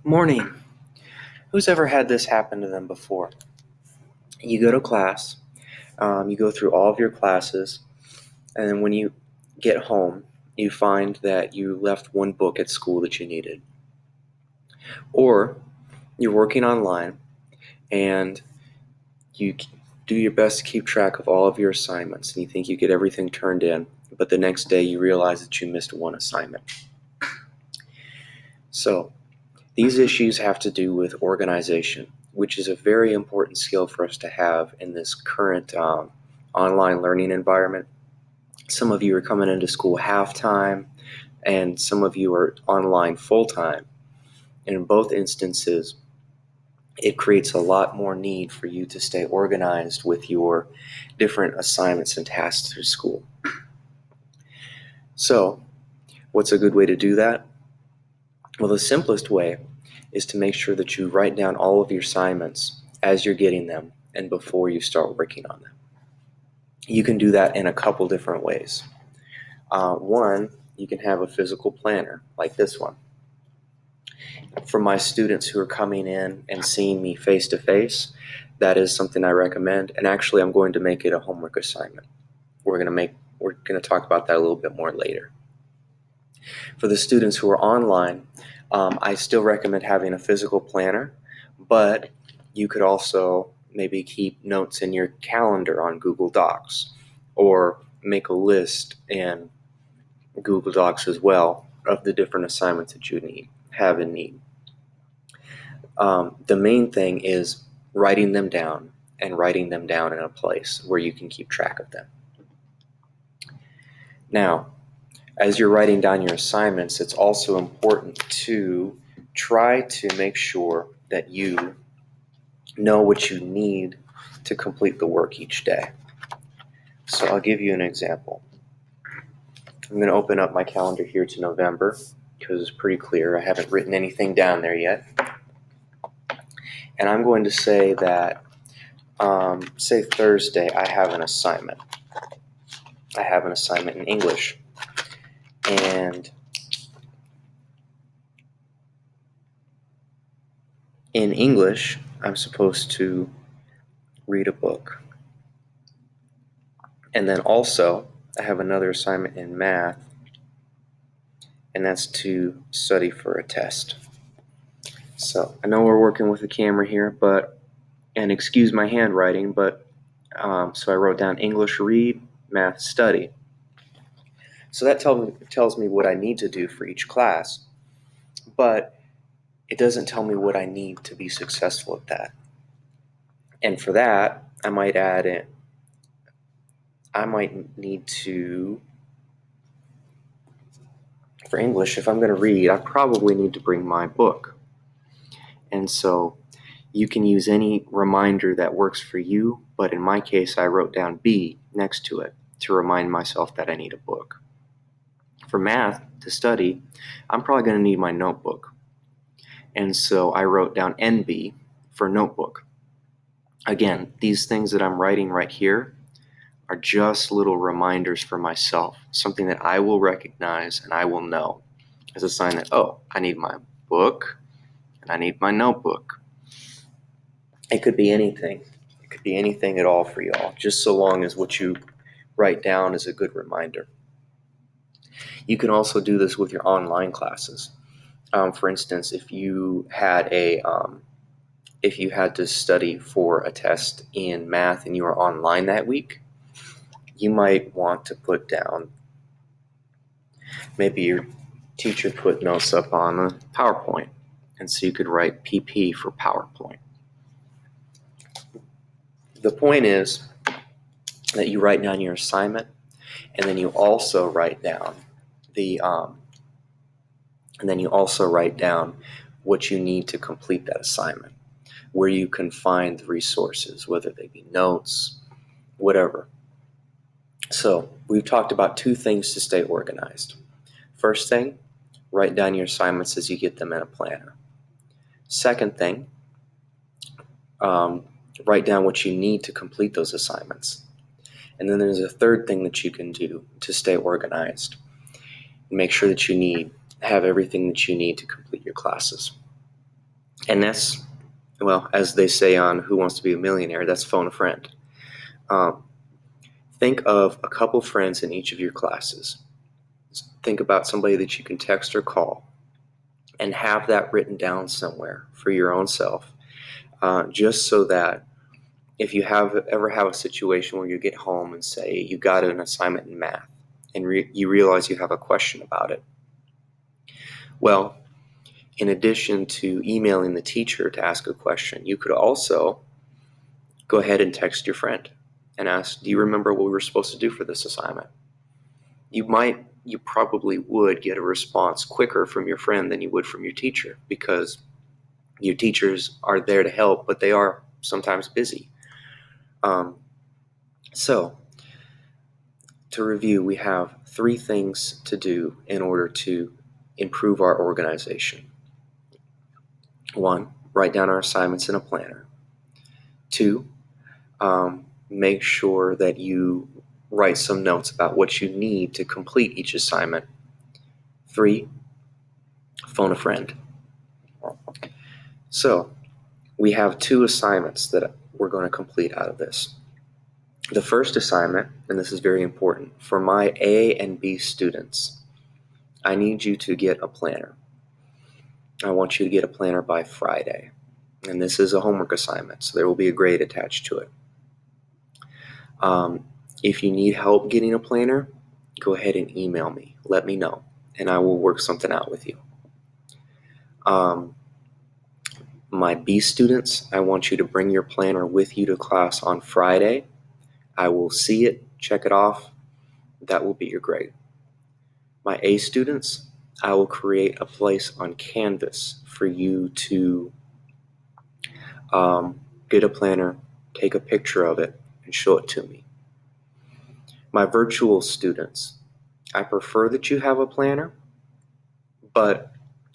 Morning. Who's ever had this happen to them before? You go to class, you go through all of your classes, and then when you get home, you find that you left one book at school that you needed. Or you're working online and you do your best to keep track of all of your assignments and you think you get everything turned in, but the next day you realize that you missed one assignment. So, these issues have to do with organization, which is a very important skill for us to have in this current online learning environment. Some of you are coming into school half-time, and some of you are online full-time. And in both instances, it creates a lot more need for you to stay organized with your different assignments and tasks through school. So, what's a good way to do that? Well, the simplest way is to make sure that you write down all of your assignments as you're getting them and before you start working on them. You can do that in a couple different ways. One, you can have a physical planner like this one. For my students who are coming in and seeing me face to face, that is something I recommend. And actually, I'm going to make it a homework assignment. We're going to talk about that a little bit more later. For the students who are online, I still recommend having a physical planner, but you could also maybe keep notes in your calendar on Google Docs or make a list in Google Docs as well of the different assignments that you have in need. The main thing is writing them down and writing them down in a place where you can keep track of them. Now, as you're writing down your assignments, it's also important to try to make sure that you know what you need to complete the work each day. So I'll give you an example. I'm going to open up my calendar here to November because it's pretty clear. I haven't written anything down there yet. And I'm going to say that, say Thursday, I have an assignment. I have an assignment in English. And in English, I'm supposed to read a book. And then also, I have another assignment in math, and that's to study for a test. So I know we're working with a camera here, and excuse my handwriting, but so I wrote down English read, math study. So that tells me what I need to do for each class, but it doesn't tell me what I need to be successful at that. And for that, I might need to, for English, if I'm going to read, I probably need to bring my book. And so you can use any reminder that works for you, but in my case, I wrote down B next to it to remind myself that I need a book. For math, to study, I'm probably going to need my notebook. And so I wrote down NB for notebook. Again, these things that I'm writing right here are just little reminders for myself, something that I will recognize and I will know as a sign that, oh, I need my book and I need my notebook. It could be anything. It could be anything at all for y'all, just so long as what you write down is a good reminder. You can also do this with your online classes. For instance, if you had to study for a test in math and you were online that week, you might want to put down, maybe your teacher put notes up on a PowerPoint, and so you could write PP for PowerPoint. The point is that you write down your assignment, and then you also write down what you need to complete that assignment, where you can find the resources, whether they be notes, whatever. So we've talked about two things to stay organized. First thing, write down your assignments as you get them in a planner. Second thing, write down what you need to complete those assignments. And then there's a third thing that you can do to stay organized. Make sure that you have everything that you need to complete your classes. And that's, well, as they say on Who Wants to Be a Millionaire, that's phone a friend. Um, think of a couple friends in each of your classes. Think about somebody that you can text or call and have that written down somewhere for your own self, just so that if you ever have a situation where you get home and say you got an assignment in math and you realize you have a question about it, well, in addition to emailing the teacher to ask a question, you could also go ahead and text your friend and ask, do you remember what we were supposed to do for this assignment? You probably would get a response quicker from your friend than you would from your teacher, because your teachers are there to help, but they are sometimes busy. So to review, we have 3 things to do in order to improve our organization. 1, write down our assignments in a planner. 2, make sure that you write some notes about what you need to complete each assignment. 3, phone a friend. So we have 2 assignments that we're going to complete out of this. The first assignment, and this is very important, for my A and B students, I need you to get a planner. I want you to get a planner by Friday. And this is a homework assignment, so there will be a grade attached to it. If you need help getting a planner, go ahead and email me. Let me know, and I will work something out with you. My B students, I want you to bring your planner with you to class on Friday. I will see it, check it off. That will be your grade. My A students, I will create a place on Canvas for you to get a planner, take a picture of it, and show it to me. My virtual students, I prefer that you have a planner, but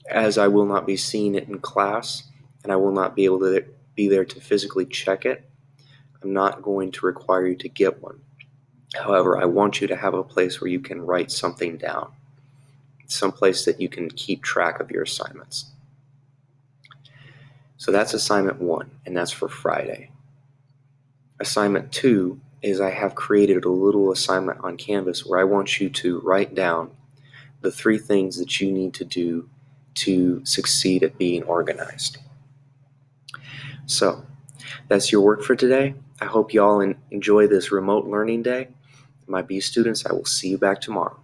as I will not be seeing it in class and I will not be able to be there to physically check it, I'm not going to require you to get one. However, I want you to have a place where you can write something down, some place that you can keep track of your assignments. So that's assignment 1, and that's for Friday. Assignment 2 is I have created a little assignment on Canvas where I want you to write down the 3 things that you need to do to succeed at being organized. So that's your work for today. I hope you all enjoy this remote learning day. My B students, I will see you back tomorrow.